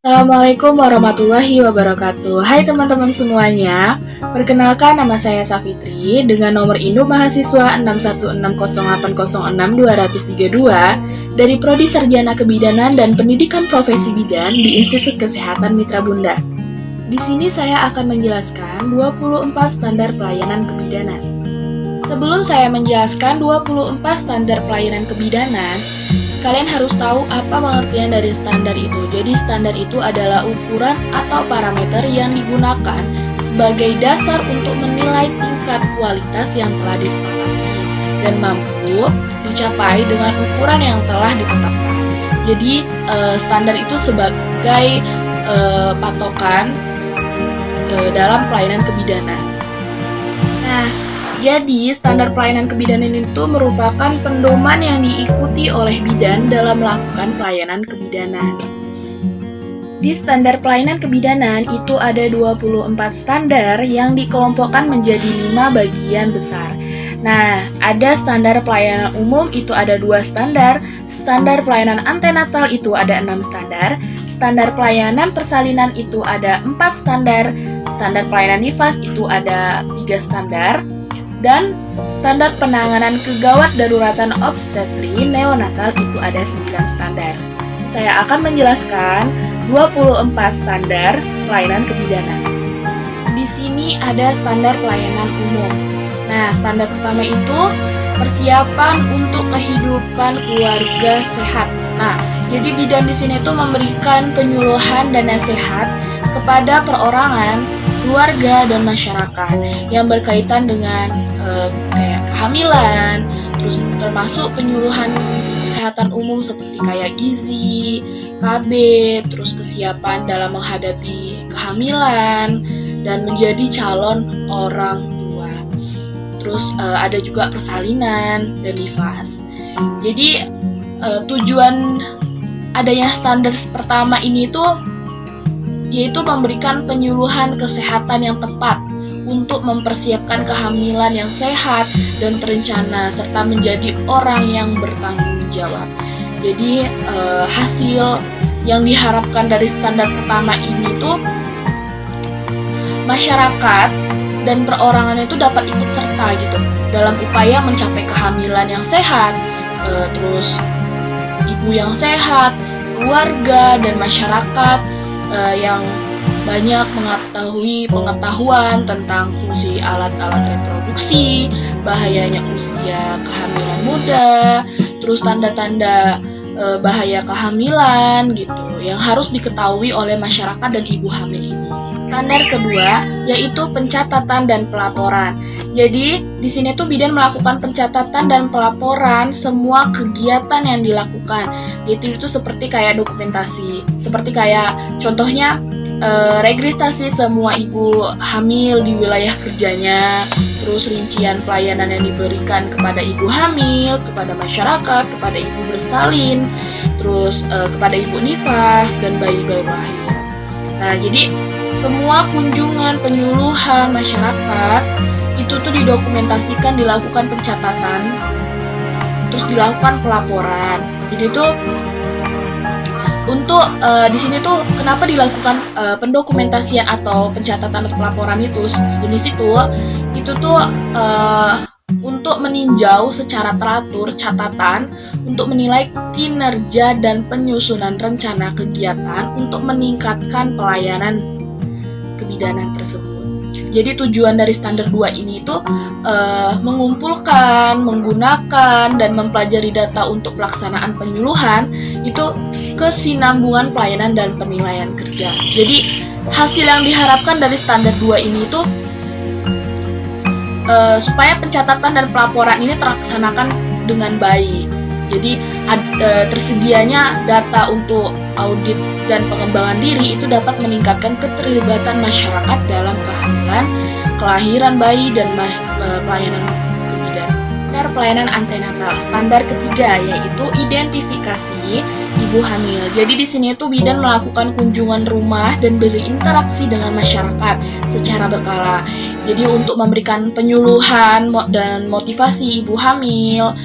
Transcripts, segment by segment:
Assalamualaikum warahmatullahi wabarakatuh. Hai teman-teman semuanya. Perkenalkan, nama saya Safitri dengan nomor induk mahasiswa 61608062232 dari Prodi Sarjana Kebidanan dan Pendidikan Profesi Bidan di Institut Kesehatan Mitra Bunda. Di sini saya akan menjelaskan 24 standar pelayanan kebidanan. Sebelum saya menjelaskan 24 standar pelayanan kebidanan, kalian harus tahu apa pengertian dari standar itu. Jadi standar itu adalah ukuran atau parameter yang digunakan sebagai dasar untuk menilai tingkat kualitas yang telah disepakati dan mampu dicapai dengan ukuran yang telah ditetapkan. Jadi standar itu sebagai patokan dalam pelayanan kebidanan. Nah, jadi, standar pelayanan kebidanan itu merupakan pedoman yang diikuti oleh bidan dalam melakukan pelayanan kebidanan. Di standar pelayanan kebidanan itu ada 24 standar yang dikelompokkan menjadi 5 bagian besar. Nah, ada standar pelayanan umum itu ada 2 standar, standar pelayanan antenatal itu ada 6 standar, standar pelayanan persalinan itu ada 4 standar, standar pelayanan nifas itu ada 3 standar, dan standar penanganan kegawat daruratan obstetri neonatal itu ada 9 standar. Saya akan menjelaskan 24 standar pelayanan kebidanan. Di sini ada standar pelayanan umum. Nah, standar pertama itu persiapan untuk kehidupan keluarga sehat. Nah, jadi bidan di sini itu memberikan penyuluhan dan nasihat kepada perorangan, keluarga, dan masyarakat yang berkaitan dengan kayak kehamilan, terus termasuk penyuluhan kesehatan umum seperti kayak gizi, KB, terus kesiapan dalam menghadapi kehamilan dan menjadi calon orang tua. Terus ada juga persalinan dan nifas. Jadi tujuan adanya standar pertama ini tuh yaitu memberikan penyuluhan kesehatan yang tepat untuk mempersiapkan kehamilan yang sehat dan terencana serta menjadi orang yang bertanggung jawab. Jadi hasil yang diharapkan dari standar pertama ini tuh masyarakat dan perorangan itu dapat ikut serta gitu dalam upaya mencapai kehamilan yang sehat, terus ibu yang sehat, keluarga dan masyarakat yang banyak mengetahui pengetahuan tentang fungsi alat-alat reproduksi, bahayanya usia kehamilan muda, terus tanda-tanda bahaya kehamilan gitu yang harus diketahui oleh masyarakat dan ibu hamil ini. Standar kedua yaitu pencatatan dan pelaporan. Jadi di sini tuh bidan melakukan pencatatan dan pelaporan semua kegiatan yang dilakukan. Yaitu itu seperti kayak dokumentasi, seperti kayak contohnya registrasi semua ibu hamil di wilayah kerjanya, terus rincian pelayanan yang diberikan kepada ibu hamil, kepada masyarakat, kepada ibu bersalin, terus kepada ibu nifas dan bayi baru lahir. Nah, jadi semua kunjungan penyuluhan masyarakat itu tuh didokumentasikan, dilakukan pencatatan, terus dilakukan pelaporan. Jadi tuh untuk di sini tuh kenapa dilakukan pendokumentasian atau pencatatan atau pelaporan itu sejenis itu tuh untuk meninjau secara teratur catatan untuk menilai kinerja dan penyusunan rencana kegiatan untuk meningkatkan pelayanan kebidanan tersebut. Jadi tujuan dari standar 2 ini itu mengumpulkan, menggunakan, dan mempelajari data untuk pelaksanaan penyuluhan itu kesinambungan pelayanan dan penilaian kerja. Jadi hasil yang diharapkan dari standar 2 ini itu supaya pencatatan dan pelaporan ini terlaksanakan dengan baik. Jadi tersedianya data untuk audit dan pengembangan diri itu dapat meningkatkan keterlibatan masyarakat dalam kehamilan, kelahiran bayi, dan pelayanan kebidanan. Standar pelayanan antenatal, standar ketiga yaitu identifikasi ibu hamil. Jadi di sini tuh bidan melakukan kunjungan rumah dan berinteraksi dengan masyarakat secara berkala. Jadi untuk memberikan penyuluhan dan motivasi ibu hamil,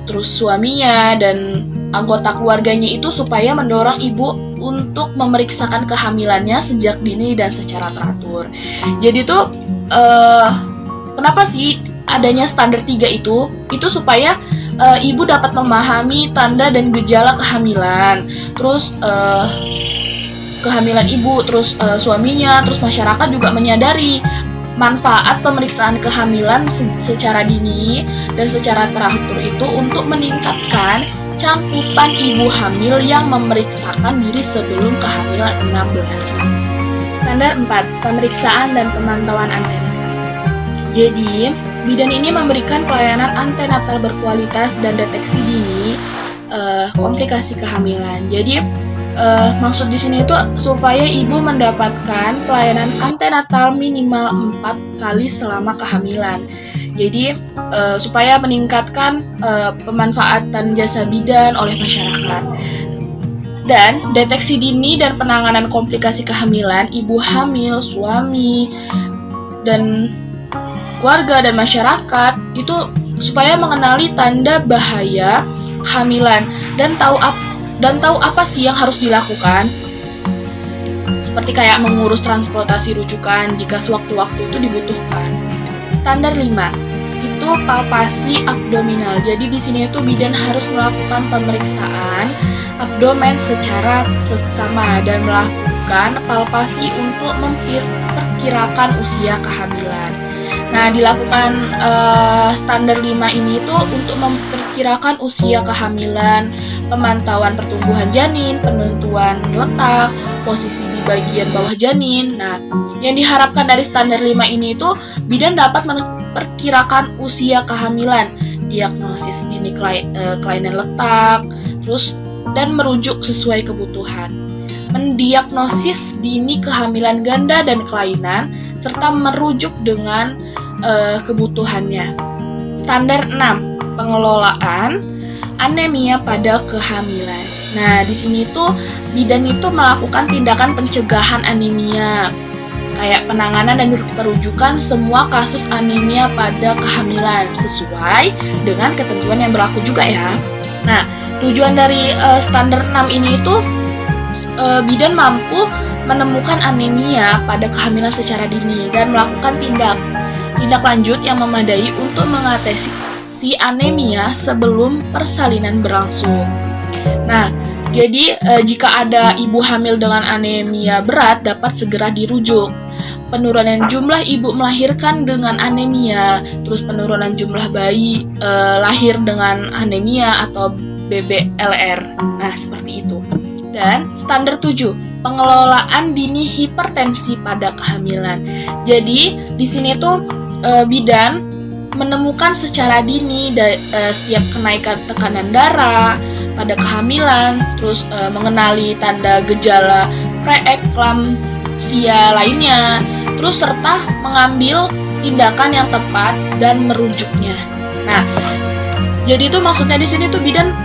terus suaminya dan anggota keluarganya itu supaya mendorong ibu untuk memeriksakan kehamilannya sejak dini dan secara teratur. Jadi tuh kenapa sih adanya standar 3 itu supaya ibu dapat memahami tanda dan gejala kehamilan, terus kehamilan ibu, terus suaminya, terus masyarakat juga menyadari manfaat pemeriksaan kehamilan secara dini dan secara teratur itu untuk meningkatkan cakupan ibu hamil yang memeriksakan diri sebelum kehamilan 16 minggu. Standar 4, pemeriksaan dan pemantauan antenatal. Jadi, bidan ini memberikan pelayanan antenatal berkualitas dan deteksi dini komplikasi kehamilan. Jadi, maksud di sini itu supaya ibu mendapatkan pelayanan antenatal minimal 4 kali selama kehamilan. Jadi supaya meningkatkan pemanfaatan jasa bidan oleh masyarakat. Dan deteksi dini dan penanganan komplikasi kehamilan ibu hamil, suami, dan keluarga dan masyarakat itu supaya mengenali tanda bahaya kehamilan dan tahu apa sih yang harus dilakukan. Seperti kayak mengurus transportasi rujukan jika sewaktu-waktu itu dibutuhkan. Standar 5 itu palpasi abdominal. Jadi di sini itu bidan harus melakukan pemeriksaan abdomen secara seksama dan melakukan palpasi untuk memperkirakan usia kehamilan. Nah, dilakukan standar 5 ini itu untuk memperkirakan usia kehamilan, pemantauan pertumbuhan janin, penentuan letak, posisi di bagian bawah janin. Nah, yang diharapkan dari standar 5 ini itu bidan dapat memperkirakan usia kehamilan, diagnosis dini kelainan letak, terus dan merujuk sesuai kebutuhan. Mendiagnosis dini kehamilan ganda dan kelainan serta merujuk dengan kebutuhannya. Standar 6, pengelolaan anemia pada kehamilan. Nah, di sini tuh bidan itu melakukan tindakan pencegahan anemia, kayak penanganan dan perujukan semua kasus anemia pada kehamilan sesuai dengan ketentuan yang berlaku juga ya. Nah, tujuan dari standar 6 ini itu bidan mampu menemukan anemia pada kehamilan secara dini dan melakukan tindak lanjut yang memadai untuk mengatasi si anemia sebelum persalinan berlangsung. Nah, jadi jika ada ibu hamil dengan anemia berat dapat segera dirujuk. Penurunan jumlah ibu melahirkan dengan anemia, terus penurunan jumlah bayi lahir dengan anemia atau BBLR. Nah, seperti itu. Dan standar 7, pengelolaan dini hipertensi pada kehamilan. Jadi, di sini tuh bidan menemukan secara dini setiap kenaikan tekanan darah pada kehamilan, terus mengenali tanda gejala preeklamsia lainnya, terus serta mengambil tindakan yang tepat dan merujuknya. Nah, jadi itu maksudnya di sini tuh bidan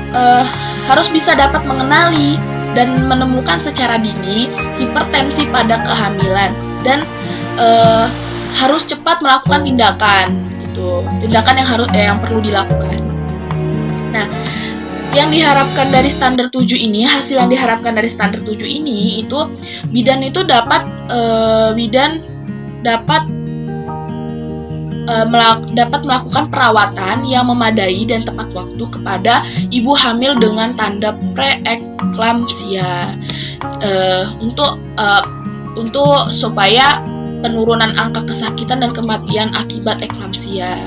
harus bisa dapat mengenali dan menemukan secara dini hipertensi pada kehamilan dan harus cepat melakukan tindakan. Tindakan yang perlu dilakukan. Nah, yang diharapkan dari standar 7 ini, hasil yang diharapkan dari standar 7 ini itu bidan itu dapat melakukan perawatan yang memadai dan tepat waktu kepada ibu hamil dengan tanda preeklamsia untuk supaya penurunan angka kesakitan dan kematian akibat eklamsia.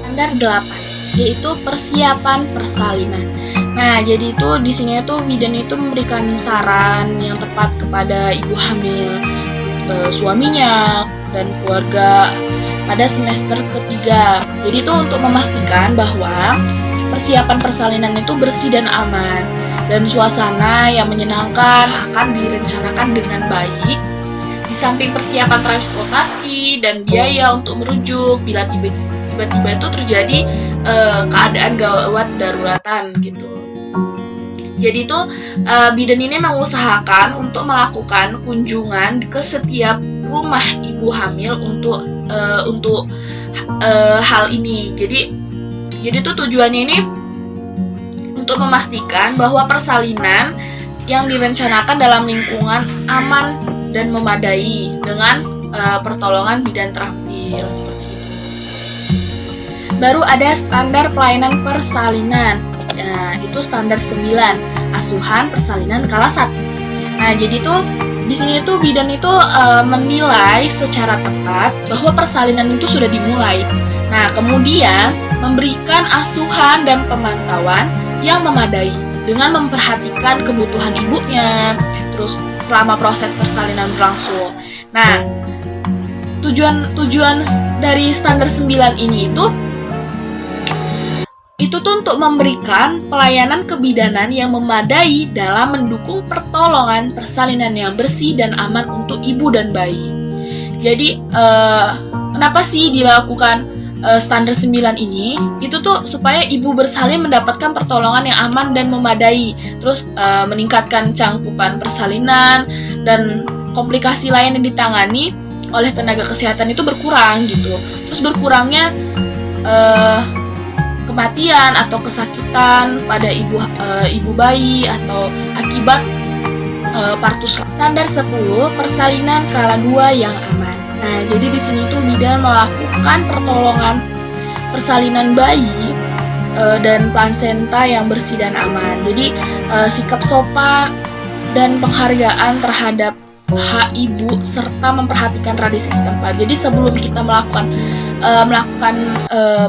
Standar 8 yaitu persiapan persalinan. Nah, jadi itu di sini tuh bidan itu memberikan saran yang tepat kepada ibu hamil, suaminya dan keluarga pada semester ketiga. Jadi itu untuk memastikan bahwa persiapan persalinan itu bersih dan aman dan suasana yang menyenangkan akan direncanakan dengan baik. Di samping persiapan transportasi dan biaya untuk merujuk bila tiba-tiba itu terjadi keadaan gawat daruratan gitu. Jadi itu bidan ini mengusahakan untuk melakukan kunjungan ke setiap rumah ibu hamil untuk hal ini. Jadi itu tujuannya ini untuk memastikan bahwa persalinan yang direncanakan dalam lingkungan aman dan memadai dengan pertolongan bidan terampil seperti itu. Baru ada standar pelayanan persalinan. Nah, itu standar 9, asuhan persalinan skala 1. Nah, jadi tuh di sini tuh bidan itu menilai secara tepat bahwa persalinan itu sudah dimulai. Nah, kemudian memberikan asuhan dan pemantauan yang memadai dengan memperhatikan kebutuhan ibunya, terus selama proses persalinan berlangsung. Nah, tujuan dari standar 9 ini itu tuh untuk memberikan pelayanan kebidanan yang memadai dalam mendukung pertolongan persalinan yang bersih dan aman untuk ibu dan bayi. Jadi, kenapa sih dilakukan standar 9 ini? Itu tuh supaya ibu bersalin mendapatkan pertolongan yang aman dan memadai, terus meningkatkan cangkupan persalinan, dan komplikasi lain yang ditangani oleh tenaga kesehatan itu berkurang gitu. Terus berkurangnya kematian atau kesakitan pada ibu bayi atau akibat partus. Standar 10, persalinan skala 2 yang aman. Nah, jadi di sini tuh bidan melakukan pertolongan persalinan bayi dan plasenta yang bersih dan aman. Jadi sikap sopan dan penghargaan terhadap hak ibu serta memperhatikan tradisi setempat. Jadi sebelum kita melakukan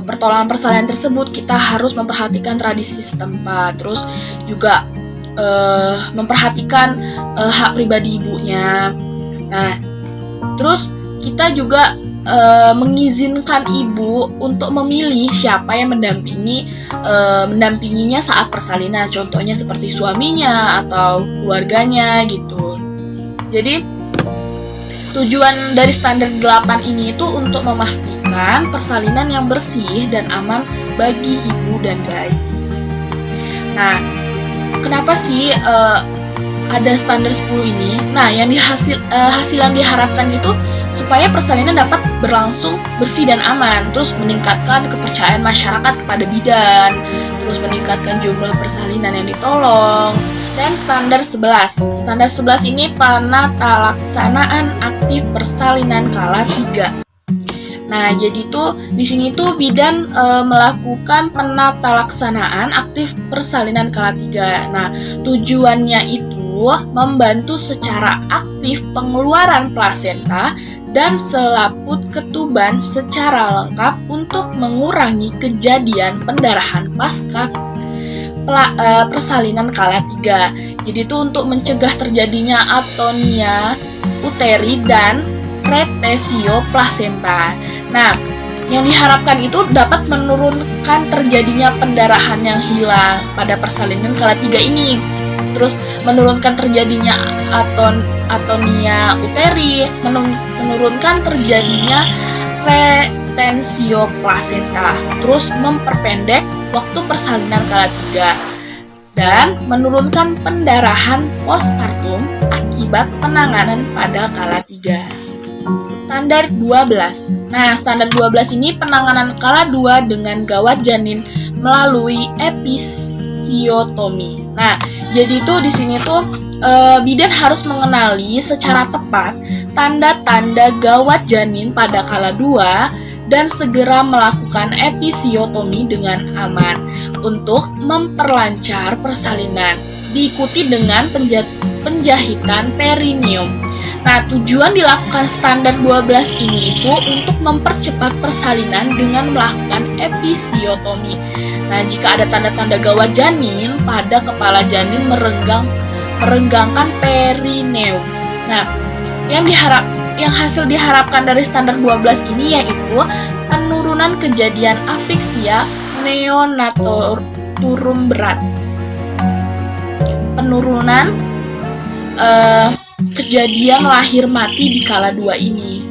pertolongan persalinan tersebut, kita harus memperhatikan tradisi setempat, terus juga memperhatikan hak pribadi ibunya. Nah, terus kita juga mengizinkan ibu untuk memilih siapa yang mendampinginya saat persalinan, contohnya seperti suaminya atau keluarganya gitu. Jadi tujuan dari standar 8 ini itu untuk memastikan persalinan yang bersih dan aman bagi ibu dan bayi. Nah, kenapa sih ada standar 10 ini? Nah, yang hasil yang diharapkan itu supaya persalinan dapat berlangsung bersih dan aman, terus meningkatkan kepercayaan masyarakat kepada bidan, terus meningkatkan jumlah persalinan yang ditolong. Dan standar 11. Standar 11 ini penata laksanaan aktif persalinan skala 3. Nah, jadi tuh di sini tuh bidan melakukan penata laksanaan aktif persalinan skala 3. Nah, tujuannya itu membantu secara aktif pengeluaran plasenta dan selaput ketuban secara lengkap untuk mengurangi kejadian pendarahan pasca persalinan skala 3. Jadi itu untuk mencegah terjadinya atonia uteri dan retensio plasenta. Nah, yang diharapkan itu dapat menurunkan terjadinya pendarahan yang hilang pada persalinan skala 3 ini. Terus menurunkan terjadinya atonia uteri, menurunkan terjadinya retensio plasenta, terus memperpendek waktu persalinan skala 3, dan menurunkan pendarahan postpartum akibat penanganan pada skala 3. Standar 12. Nah, standar 12 ini penanganan skala 2 dengan gawat janin melalui episiotomi. Nah, jadi tuh di sini tuh bidan harus mengenali secara tepat tanda-tanda gawat janin pada skala 2 dan segera melakukan episiotomi dengan aman untuk memperlancar persalinan, diikuti dengan penjahitan perineum. Nah, tujuan dilakukan standar 12 ini itu untuk mempercepat persalinan dengan melakukan episiotomi. Nah, jika ada tanda-tanda gawat janin pada kepala janin merenggangkan perineum. Nah, yang hasil diharapkan dari standar 12 ini yaitu penurunan kejadian afiksia neonatorum berat, penurunan kejadian lahir mati di skala 2 ini.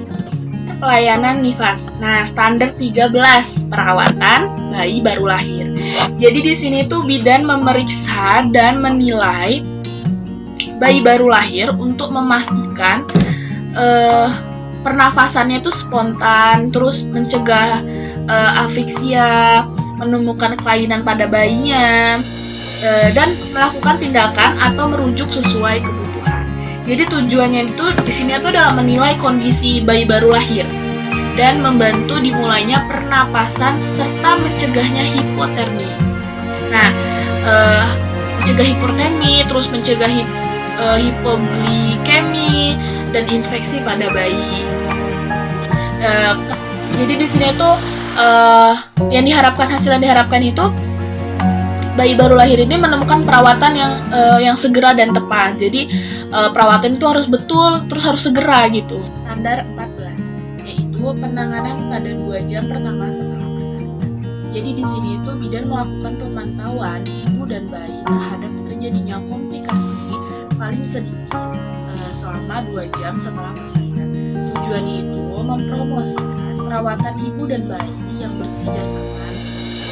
Pelayanan nifas. Nah, standar 13, perawatan bayi baru lahir. Jadi di sini tuh bidan memeriksa dan menilai bayi baru lahir untuk memastikan pernafasannya itu spontan, terus mencegah afiksia, menemukan kelainan pada bayinya, dan melakukan tindakan atau merujuk sesuai kebutuhan. Jadi tujuannya itu di sini itu adalah menilai kondisi bayi baru lahir dan membantu dimulainya pernapasan serta mencegahnya hipotermi. Nah, mencegah hipotermi, terus mencegah hipoglikemi dan infeksi pada bayi. Jadi di sini tuh hasil yang diharapkan itu bayi baru lahir ini menemukan perawatan yang segera dan tepat. Jadi perawatan itu harus betul, terus harus segera gitu. Standar 14 yaitu penanganan pada 2 jam pertama setelah persalinan. Jadi di sini itu bidan melakukan pemantauan ibu dan bayi terhadap terjadinya komplikasi paling sedikit selama 2 jam setelah persalinan. Tujuannya itu mempromosikan perawatan ibu dan bayi yang bersih dan aman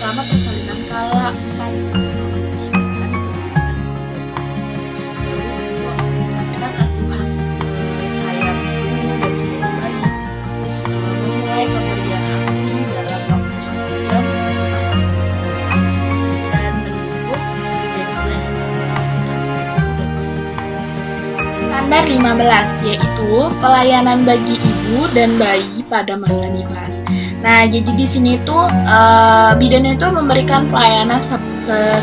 selama persalinan kala 4 meningkatkan kesehatan meningkatkan asuhan sayap ibu dan si bayi, terus memulai pemberian ASI dalam waktu 1 jam masa dan menunggu kejadian standar 15 yaitu pelayanan bagi ibu dan bayi pada masa nifas. Nah, jadi di sini tuh bidan itu memberikan pelayanan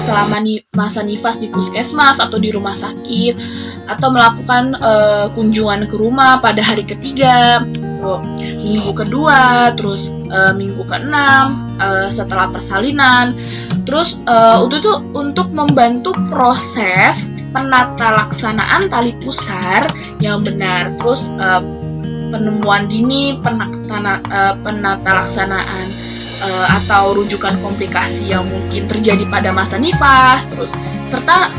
selama masa nifas di puskesmas atau di rumah sakit, atau melakukan kunjungan ke rumah pada hari ketiga, minggu kedua, terus minggu ke-6 setelah persalinan. Terus untuk membantu proses penata laksanaan tali pusar yang benar, terus penemuan dini, penata laksanaan atau rujukan komplikasi yang mungkin terjadi pada masa nifas, terus serta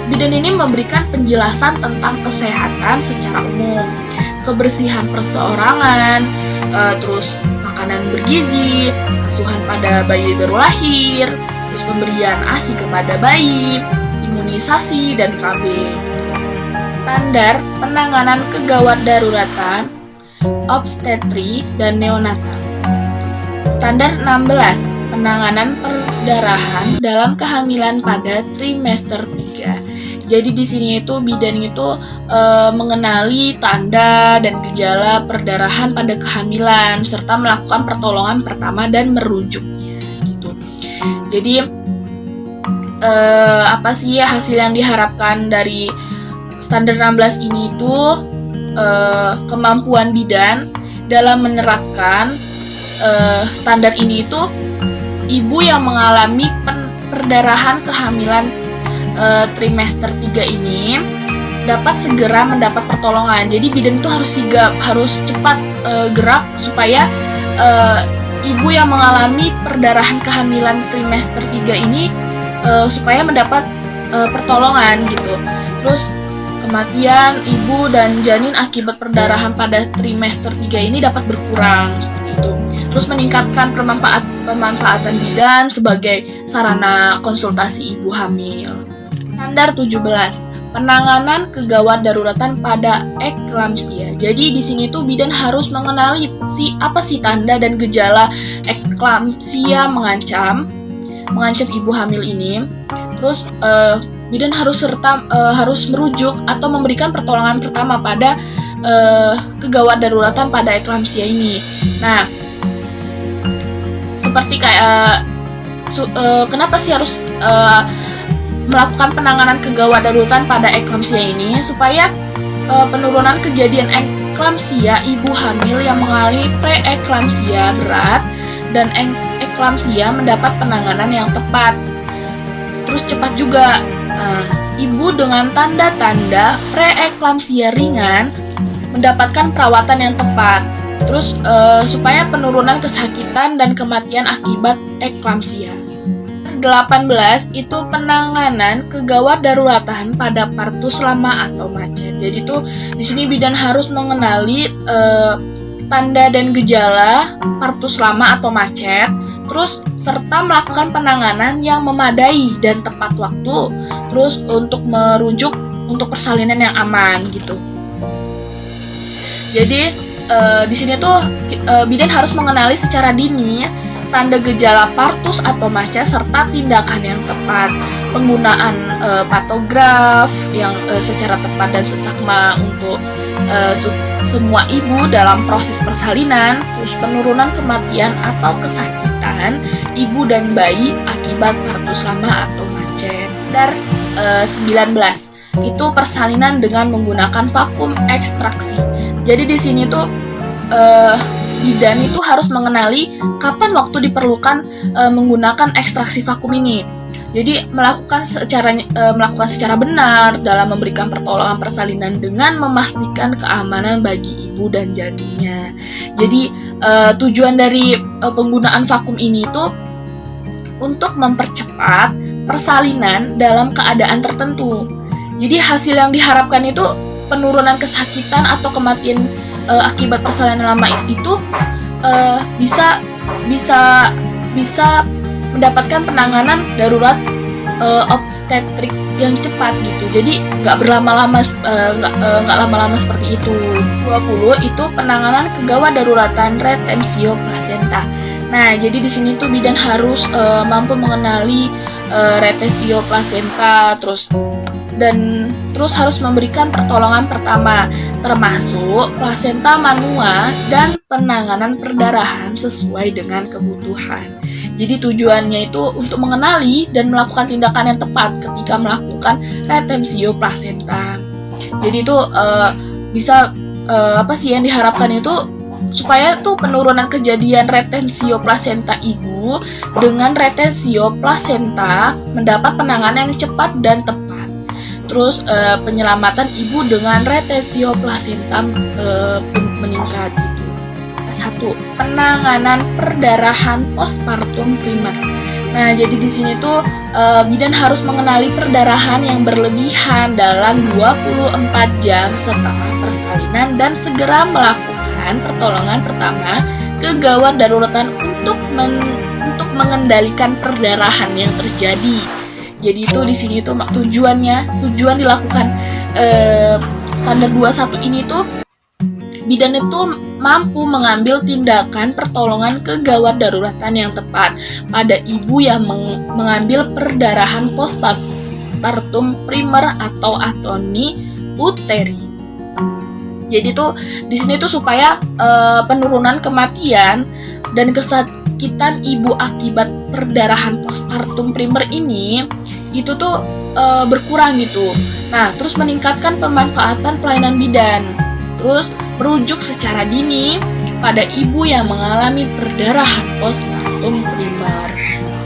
bidan ini memberikan penjelasan tentang kesehatan secara umum, kebersihan perseorangan, terus makanan bergizi, asuhan pada bayi baru lahir, terus pemberian ASI kepada bayi, imunisasi, dan KB. Standar penanganan kegawat daruratan obstetri dan neonatal. Standar 16 penanganan perdarahan dalam kehamilan pada trimester 3. Jadi di sini itu bidan itu mengenali tanda dan gejala perdarahan pada kehamilan serta melakukan pertolongan pertama dan merujuknya gitu. Jadi apa sih hasil yang diharapkan dari standar 16 ini itu kemampuan bidan dalam menerapkan standar ini itu ibu yang mengalami perdarahan kehamilan trimester 3 ini dapat segera mendapat pertolongan. Jadi bidan itu harus sigap, harus cepat gerak supaya ibu yang mengalami perdarahan kehamilan trimester 3 ini supaya mendapat pertolongan gitu. Terus kematian ibu dan janin akibat perdarahan pada trimester 3 ini dapat berkurang seperti itu. Terus meningkatkan pemanfaatan bidan sebagai sarana konsultasi ibu hamil. Standar 17 penanganan kegawat daruratan pada eklamsia. Jadi di sini tuh bidan harus mengenali apa sih tanda dan gejala eklamsia mengancam ibu hamil ini. Terus bidan harus merujuk atau memberikan pertolongan pertama pada kegawat daruratan pada eklamsia ini. Nah, seperti kenapa sih harus melakukan penanganan kegawat daruratan pada eklamsia ini? Supaya penurunan kejadian eklamsia ibu hamil yang mengalami preeklamsia berat dan eklamsia mendapat penanganan yang tepat. Terus cepat juga. Ibu dengan tanda-tanda preeklamsia ringan mendapatkan perawatan yang tepat. Terus supaya penurunan kesakitan dan kematian akibat eklamsia. 18 itu penanganan kegawat daruratan pada partus lama atau macet. Jadi tuh di sini bidan harus mengenali tanda dan gejala partus lama atau macet, terus serta melakukan penanganan yang memadai dan tepat waktu, terus untuk merujuk untuk persalinan yang aman gitu. Jadi di sini tuh bidan harus mengenali secara dini tanda gejala partus atau mace serta tindakan yang tepat, penggunaan patograf yang secara tepat dan seksama untuk semua ibu dalam proses persalinan, terus penurunan kematian atau kesakitan ibu dan bayi akibat partus lama atau mace. Standar 19 itu persalinan dengan menggunakan vakum ekstraksi. Jadi di sini tuh bidan itu harus mengenali kapan waktu diperlukan menggunakan ekstraksi vakum ini. Jadi melakukan secara benar dalam memberikan pertolongan persalinan dengan memastikan keamanan bagi ibu dan janinnya. Jadi tujuan dari penggunaan vakum ini itu untuk mempercepat persalinan dalam keadaan tertentu. Jadi hasil yang diharapkan itu penurunan kesakitan atau kematian akibat persalinan lama itu bisa mendapatkan penanganan darurat obstetrik yang cepat gitu. Jadi nggak lama-lama seperti itu. 20 itu penanganan kegawat daruratan retensio placenta. Nah, jadi di sini tuh bidan harus mampu mengenali retensio placenta, terus harus memberikan pertolongan pertama, termasuk plasenta manua dan penanganan perdarahan sesuai dengan kebutuhan. Jadi tujuannya itu untuk mengenali dan melakukan tindakan yang tepat ketika melakukan retensio plasenta. Jadi itu yang diharapkan itu supaya tuh penurunan kejadian retensio plasenta ibu dengan retensio plasenta mendapat penanganan yang cepat dan tepat. Terus penyelamatan ibu dengan retensio plasenta meningkat gitu. 1. Penanganan perdarahan postpartum primer. Nah, jadi di sini tuh bidan harus mengenali perdarahan yang berlebihan dalam 24 jam setelah persalinan dan segera melakukan pertolongan pertama kegawat daruratan untuk mengendalikan perdarahan yang terjadi. Jadi itu di sini tuh tujuan dilakukan standar 21 ini tuh bidan itu mampu mengambil tindakan pertolongan kegawat daruratan yang tepat pada ibu yang mengambil perdarahan postpartum primer atau atoni uteri. Jadi tuh di sini tuh supaya penurunan kematian dan kesakitan ibu akibat perdarahan postpartum primer ini itu tuh berkurang gitu. Nah, terus meningkatkan pemanfaatan pelayanan bidan. Terus merujuk secara dini pada ibu yang mengalami perdarahan postpartum primer.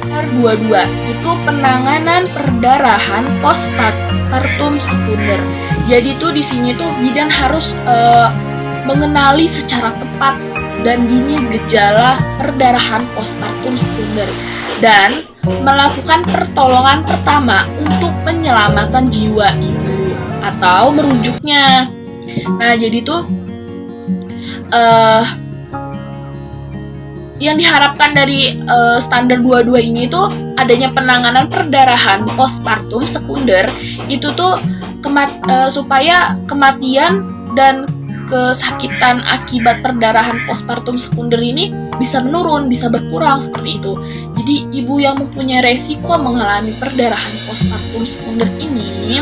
Nomor 22 itu penanganan perdarahan postpartum sekunder. Jadi tuh di sini tuh bidan harus mengenali secara tepat dan dini gejala perdarahan postpartum sekunder dan melakukan pertolongan pertama untuk penyelamatan jiwa ibu atau merujuknya. Nah, jadi tuh yang diharapkan dari standar 22 ini tuh adanya penanganan perdarahan postpartum sekunder itu tuh supaya kematian dan kesakitan akibat perdarahan postpartum sekunder ini bisa menurun, bisa berkurang seperti itu. Jadi ibu yang mempunyai resiko mengalami perdarahan postpartum sekunder ini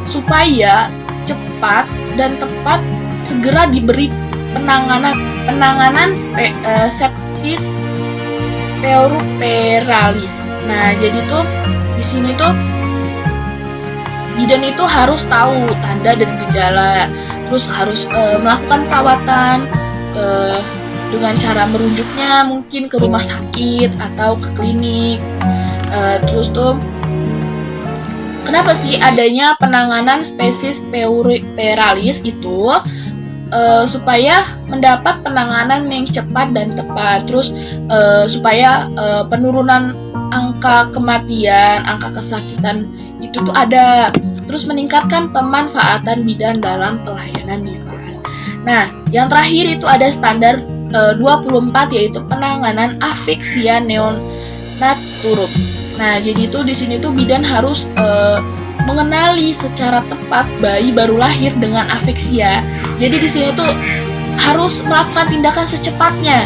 supaya cepat dan tepat segera diberi penanganan sepsis puerperalis. Nah, jadi tuh di sini tuh bidan itu harus tahu tanda dan gejala, terus harus melakukan perawatan dengan cara merujuknya mungkin ke rumah sakit atau ke klinik. Terus tuh kenapa sih adanya penanganan spesies puerperalis itu supaya mendapat penanganan yang cepat dan tepat, terus supaya penurunan angka kematian, angka kesakitan itu tuh ada, terus meningkatkan pemanfaatan bidan dalam pelayanan nifas. Nah, yang terakhir itu ada standar 24 yaitu penanganan afiksia neonaturum. Nah, jadi itu di sini tuh bidan harus mengenali secara tepat bayi baru lahir dengan afiksia. Jadi di sini tuh harus melakukan tindakan secepatnya.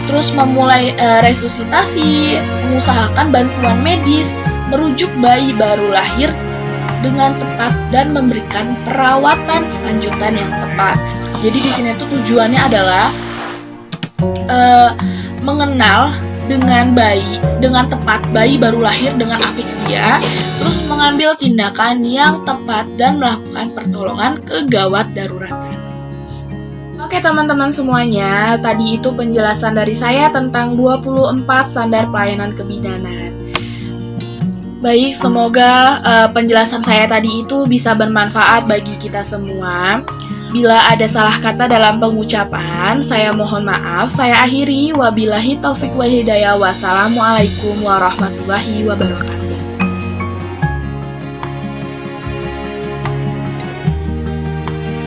terus memulai resusitasi, mengusahakan bantuan medis, merujuk bayi baru lahir dengan tepat dan memberikan perawatan lanjutan yang tepat. Jadi di sini tuh tujuannya adalah mengenal dengan tepat bayi baru lahir dengan afiksia, terus mengambil tindakan yang tepat dan melakukan pertolongan kegawat daruratan. Oke teman-teman semuanya, tadi itu penjelasan dari saya tentang 24 standar pelayanan kebidanan. Baik, semoga penjelasan saya tadi itu bisa bermanfaat bagi kita semua. Bila ada salah kata dalam pengucapan, saya mohon maaf. Saya akhiri, wabillahi taufik wa hidayah. Wassalamualaikum warahmatullahi wabarakatuh.